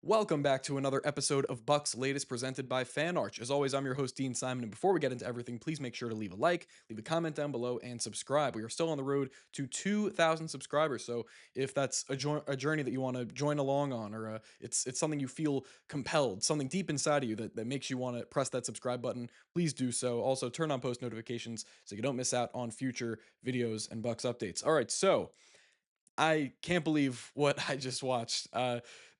Welcome back to another episode of Bucks Latest presented by FanArch. As always, I'm your host, Dean Simon, and before we get into everything, please make sure to leave a like, leave a comment down below, and subscribe. We are still on the road to 2,000 subscribers, so if that's a journey that you want to join along on, or it's something you feel compelled, something deep inside of you that makes you want to press that subscribe button, please do so. Also, turn on post notifications so you don't miss out on future videos and Bucks updates. All right, so I can't believe what I just watched.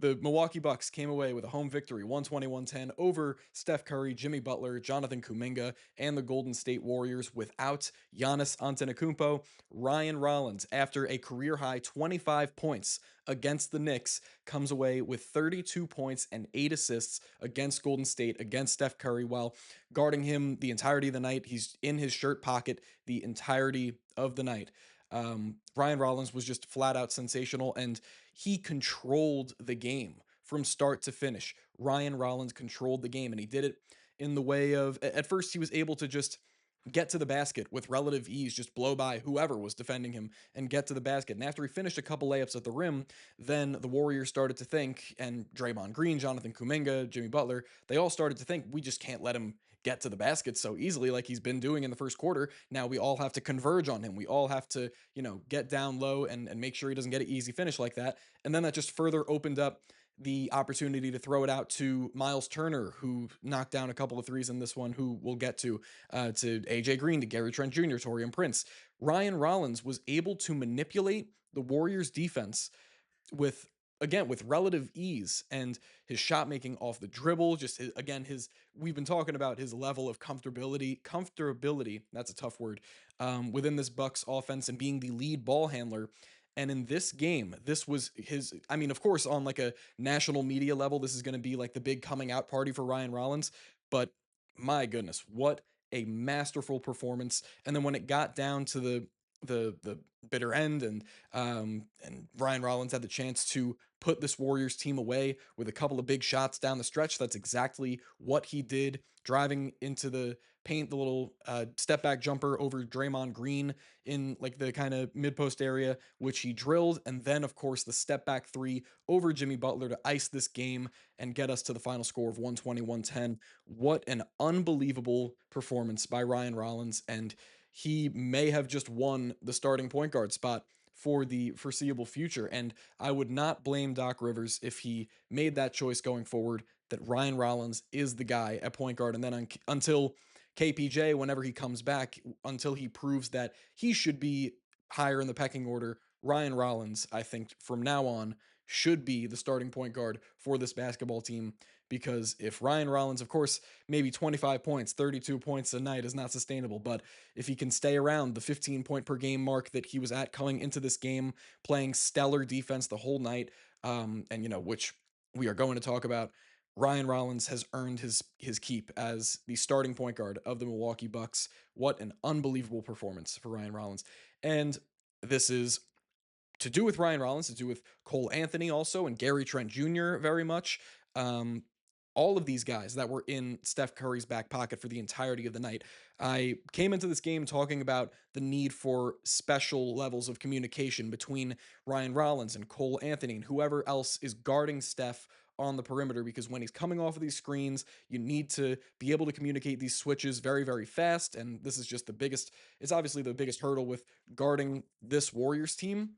The Milwaukee Bucks came away with a home victory, 120-110 over Steph Curry, Jimmy Butler, Jonathan Kuminga, and the Golden State Warriors without Giannis Antetokounmpo. Ryan Rollins, after a career-high 25 points against the Knicks, comes away with 32 points and 8 assists against Golden State, against Steph Curry, while guarding him the entirety of the night. He's in his shirt pocket the entirety of the night. Ryan Rollins was just flat out sensational, and he controlled the game from start to finish. Ryan Rollins controlled the game, and he did it in the way of, at first, he was able to just get to the basket with relative ease, just blow by whoever was defending him and get to the basket. And after he finished a couple layups at the rim, then the Warriors started to think, and Draymond Green, Jonathan Kuminga, Jimmy Butler, they all started to think, we just can't let him get to the basket so easily like he's been doing in the first quarter. Now we all have to converge on him. We all have to, get down low and make sure he doesn't get an easy finish like that. And then that just further opened up the opportunity to throw it out to Myles Turner, who knocked down a couple of threes in this one, who we'll get to AJ Green, to Gary Trent Jr., Torian Prince. Ryan Rollins was able to manipulate the Warriors defense with, again, with relative ease, and his shot making off the dribble, just his we've been talking about his level of comfortability, that's a tough word, within this Bucks offense, and being the lead ball handler. And in this game, this was his, I mean, of course, on like a national media level, this is going to be like the big coming out party for Ryan Rollins, but my goodness, what a masterful performance. And then when it got down to the bitter end, and Ryan Rollins had the chance to put this Warriors team away with a couple of big shots down the stretch. That's exactly what he did, driving into the paint, the little step back jumper over Draymond Green in like the kind of mid post area, which he drilled, and then of course the step back three over Jimmy Butler to ice this game and get us to the final score of 120-110. What an unbelievable performance by Ryan Rollins, and he may have just won the starting point guard spot for the foreseeable future. And I would not blame Doc Rivers if he made that choice going forward, that Ryan Rollins is the guy at point guard. And then until KPJ, whenever he comes back, until he proves that he should be higher in the pecking order, Ryan Rollins, I think from now on, should be the starting point guard for this basketball team. Because if Ryan Rollins, of course, maybe 25 points, 32 points a night is not sustainable, but if he can stay around the 15 point per game mark that he was at coming into this game, playing stellar defense the whole night, and which we are going to talk about, Ryan Rollins has earned his keep as the starting point guard of the Milwaukee Bucks. What an unbelievable performance for Ryan Rollins. And this is to do with Ryan Rollins, to do with Cole Anthony also, and Gary Trent Jr. very much. Um, all of these guys that were in Steph Curry's back pocket for the entirety of the night. I came into this game talking about the need for special levels of communication between Ryan Rollins and Cole Anthony and whoever else is guarding Steph on the perimeter, because when he's coming off of these screens, you need to be able to communicate these switches very, very fast. And this is just it's obviously the biggest hurdle with guarding this Warriors team.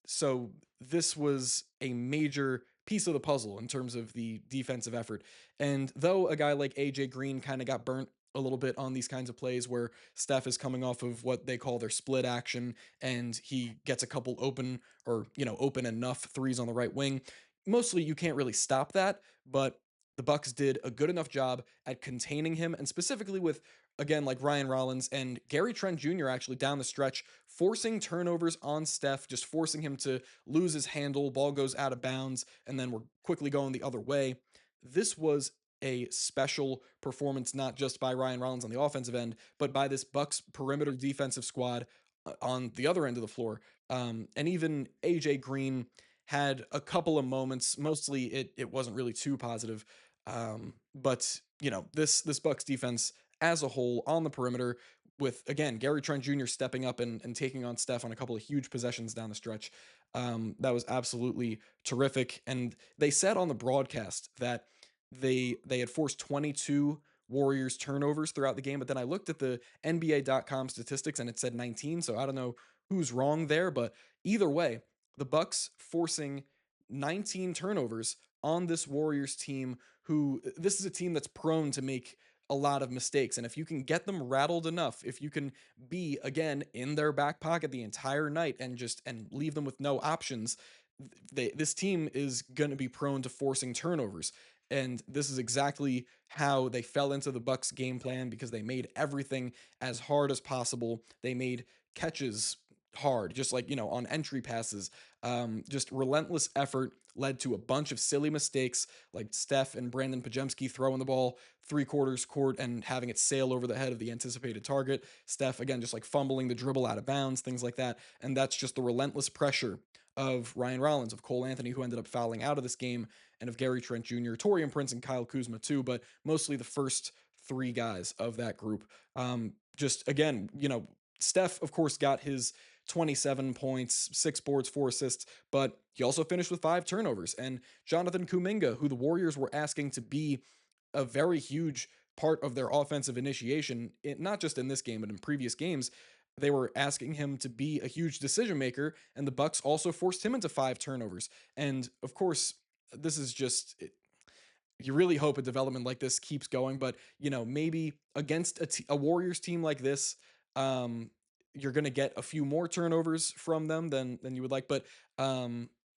So this was a major piece of the puzzle in terms of the defensive effort. And though a guy like AJ Green kind of got burnt a little bit on these kinds of plays where Steph is coming off of what they call their split action and he gets a couple open, or open enough threes on the right wing, mostly you can't really stop that, but the Bucks did a good enough job at containing him, and specifically with, again, like Ryan Rollins and Gary Trent Jr. actually down the stretch, forcing turnovers on Steph, just forcing him to lose his handle, ball goes out of bounds, and then we're quickly going the other way. This was a special performance, not just by Ryan Rollins on the offensive end, but by this Bucks perimeter defensive squad on the other end of the floor. And even AJ Green had a couple of moments. Mostly, it wasn't really too positive. But this Bucks defense as a whole on the perimeter, with again Gary Trent Jr. stepping up and taking on Steph on a couple of huge possessions down the stretch. That was absolutely terrific. And they said on the broadcast that they had forced 22 Warriors turnovers throughout the game, but then I looked at the NBA.com statistics and it said 19. So I don't know who's wrong there, but either way, the Bucks forcing 19 turnovers on this Warriors team, who this is a team that's prone to make a lot of mistakes. And if you can get them rattled enough, if you can be again in their back pocket the entire night and just and leave them with no options, this team is going to be prone to forcing turnovers. And this is exactly how they fell into the Bucks game plan, because they made everything as hard as possible. They made catches hard, just like, on entry passes. Just relentless effort led to a bunch of silly mistakes, like Steph and Brandon Pajemski throwing the ball 3/4 court and having it sail over the head of the anticipated target. Steph, again, just like fumbling the dribble out of bounds, things like that. And that's just the relentless pressure of Ryan Rollins, of Cole Anthony, who ended up fouling out of this game, and of Gary Trent Jr., Torian Prince, and Kyle Kuzma, too, but mostly the first three guys of that group. Just again, Steph, of course, got his 27 points, 6 boards, 4 assists, but he also finished with 5 turnovers. And Jonathan Kuminga, who the Warriors were asking to be a very huge part of their offensive initiation, not just in this game, but in previous games, they were asking him to be a huge decision maker, and the Bucks also forced him into 5 turnovers. And of course, this is just you really hope a development like this keeps going, but maybe against a Warriors team like this, um, you're going to get a few more turnovers from them than you would like, but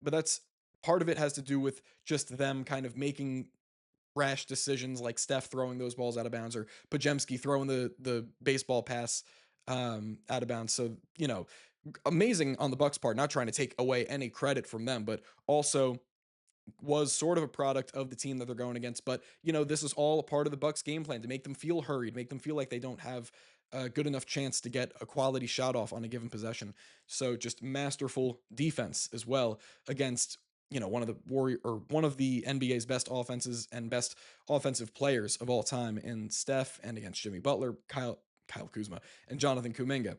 that's part of it has to do with just them kind of making rash decisions, like Steph throwing those balls out of bounds, or Pajemski throwing the baseball pass out of bounds. So amazing on the Bucks part, not trying to take away any credit from them, but also was sort of a product of the team that they're going against. But this is all a part of the Bucks game plan to make them feel hurried, make them feel like they don't have a good enough chance to get a quality shot off on a given possession. So just masterful defense as well against one of the NBA's best offenses and best offensive players of all time in Steph, and against Jimmy Butler, Kyle Kuzma, and Jonathan Kuminga.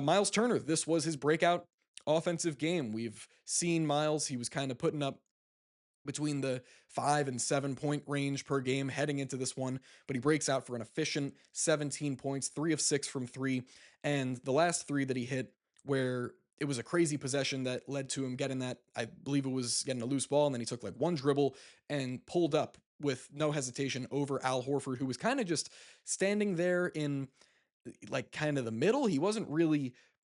Myles Turner, this was his breakout offensive game. We've seen Myles; he was kind of putting up between the 5 and 7 point range per game heading into this one, but he breaks out for an efficient 17 points, 3 of 6 from three. And the last three that he hit, where it was a crazy possession that led to him getting that, I believe it was getting a loose ball, and then he took like one dribble and pulled up with no hesitation over Al Horford, who was kind of just standing there in like kind of the middle. He wasn't really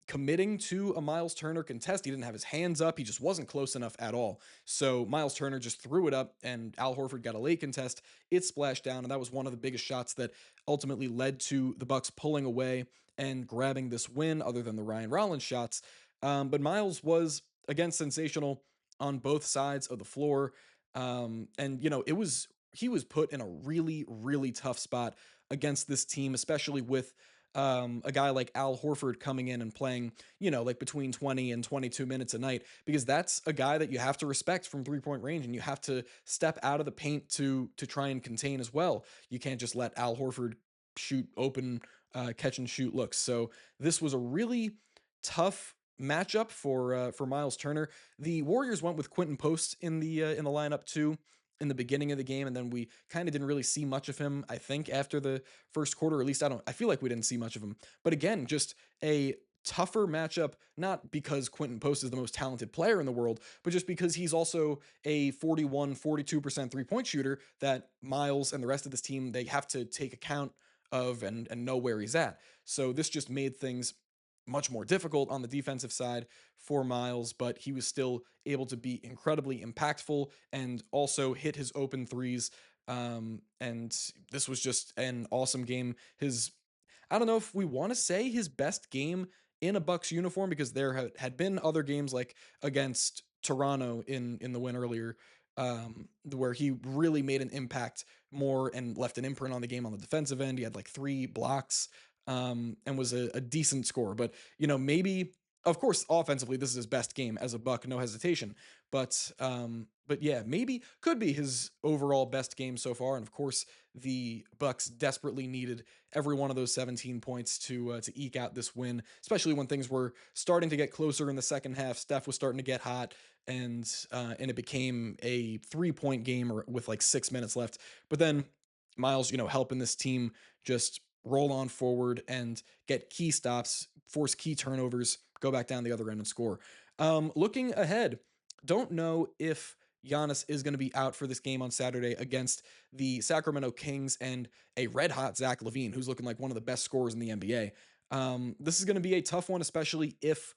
committing to a Myles Turner contest. He didn't have his hands up. He just wasn't close enough at all. So Myles Turner just threw it up, and Al Horford got a late contest. It splashed down, and that was one of the biggest shots that ultimately led to the Bucks pulling away and grabbing this win, other than the Ryan Rollins shots. But Myles was again sensational on both sides of the floor. And he was put in a really, really tough spot against this team, especially with a guy like Al Horford coming in and playing, like between 20 and 22 minutes a night, because that's a guy that you have to respect from 3 point range, and you have to step out of the paint to try and contain as well. You can't just let Al Horford shoot open catch and shoot looks. So this was a really tough matchup for Myles Turner. The Warriors went with Quentin Post in the lineup too in the beginning of the game, and then we kind of didn't really see much of him, I think, after the first quarter. Or at least I feel like we didn't see much of him. But again, just a tougher matchup, not because Quentin Post is the most talented player in the world, but just because he's also a 42% 3 point shooter that Myles and the rest of this team, they have to take account of and know where he's at. So this just made things much more difficult on the defensive side for Myles, but he was still able to be incredibly impactful and also hit his open threes. And this was just an awesome game. I don't know if we want to say his best game in a Bucks uniform, because there had been other games like against Toronto in the win earlier, where he really made an impact more and left an imprint on the game on the defensive end. He had like 3 blocks, and was a decent score. But maybe, of course, offensively, this is his best game as a Buck, no hesitation. But yeah, maybe could be his overall best game so far. And of course, the Bucks desperately needed every one of those 17 points to eke out this win, especially when things were starting to get closer in the second half. Steph was starting to get hot, and it became a 3 point game with like 6 minutes left. But then Myles, helping this team just roll on forward and get key stops, force key turnovers, go back down the other end and score. Looking ahead, don't know if Giannis is going to be out for this game on Saturday against the Sacramento Kings and a red hot Zach LaVine, who's looking like one of the best scorers in the NBA. This is going to be a tough one, especially if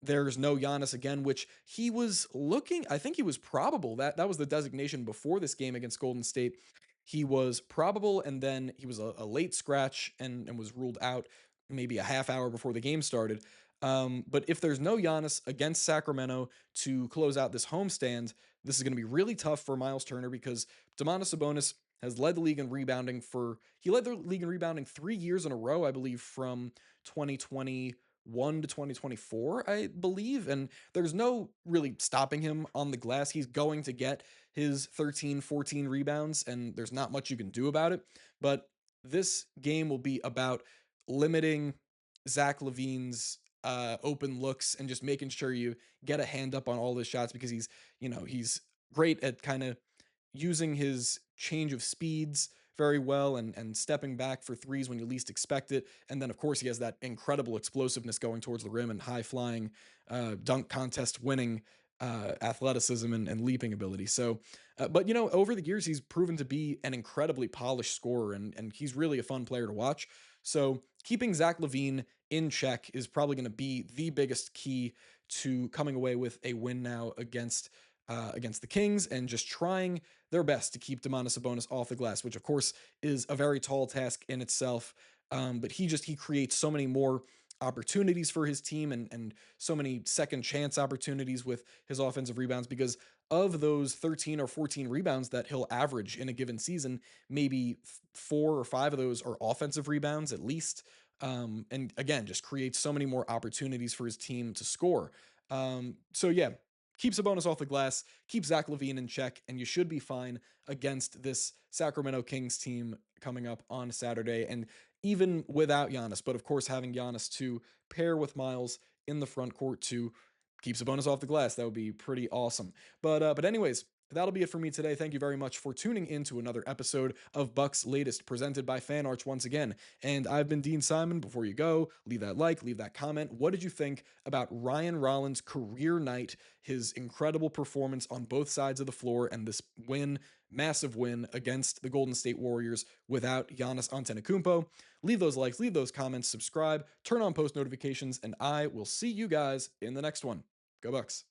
there's no Giannis again, which he was looking. I think he was probable. That was the designation before this game against Golden State. He was probable, and then he was a late scratch and was ruled out maybe a half hour before the game started. But if there's no Giannis against Sacramento to close out this homestand, this is going to be really tough for Myles Turner because Domantas Sabonis has led the league in rebounding he led the league in rebounding 3 years in a row, I believe, from 2021 to 2024, I believe. And there's no really stopping him on the glass. He's going to get his 13, 14 rebounds, and there's not much you can do about it. But this game will be about limiting Zach LaVine's open looks and just making sure you get a hand up on all his shots because he's great at kind of using his change of speeds very well and stepping back for threes when you least expect it. And then, of course, he has that incredible explosiveness going towards the rim and high flying, dunk contest winning athleticism and leaping ability. So, but over the years, he's proven to be an incredibly polished scorer, and he's really a fun player to watch. So, keeping Zach LaVine in check is probably going to be the biggest key to coming away with a win now against the Kings and just trying their best to keep Domantas Sabonis off the glass, which of course is a very tall task in itself. But he creates so many more opportunities for his team and so many second chance opportunities with his offensive rebounds because of those 13 or 14 rebounds that he'll average in a given season, maybe 4 or 5 of those are offensive rebounds at least. And again, just creates so many more opportunities for his team to score. So yeah, keep Sabonis off the glass, keep Zach LaVine in check, and you should be fine against this Sacramento Kings team coming up on Saturday. And even without Giannis, but of course having Giannis to pair with Myles in the front court to keep Sabonis off the glass, that would be pretty awesome. But anyways, that'll be it for me today. Thank you very much for tuning in to another episode of Bucks Latest, presented by Fan Arch once again. And I've been Dean Simon. Before you go, leave that like, leave that comment. What did you think about Ryan Rollins' career night, his incredible performance on both sides of the floor, and this win, massive win against the Golden State Warriors without Giannis Antetokounmpo? Leave those likes, leave those comments, subscribe, turn on post notifications, and I will see you guys in the next one. Go Bucks.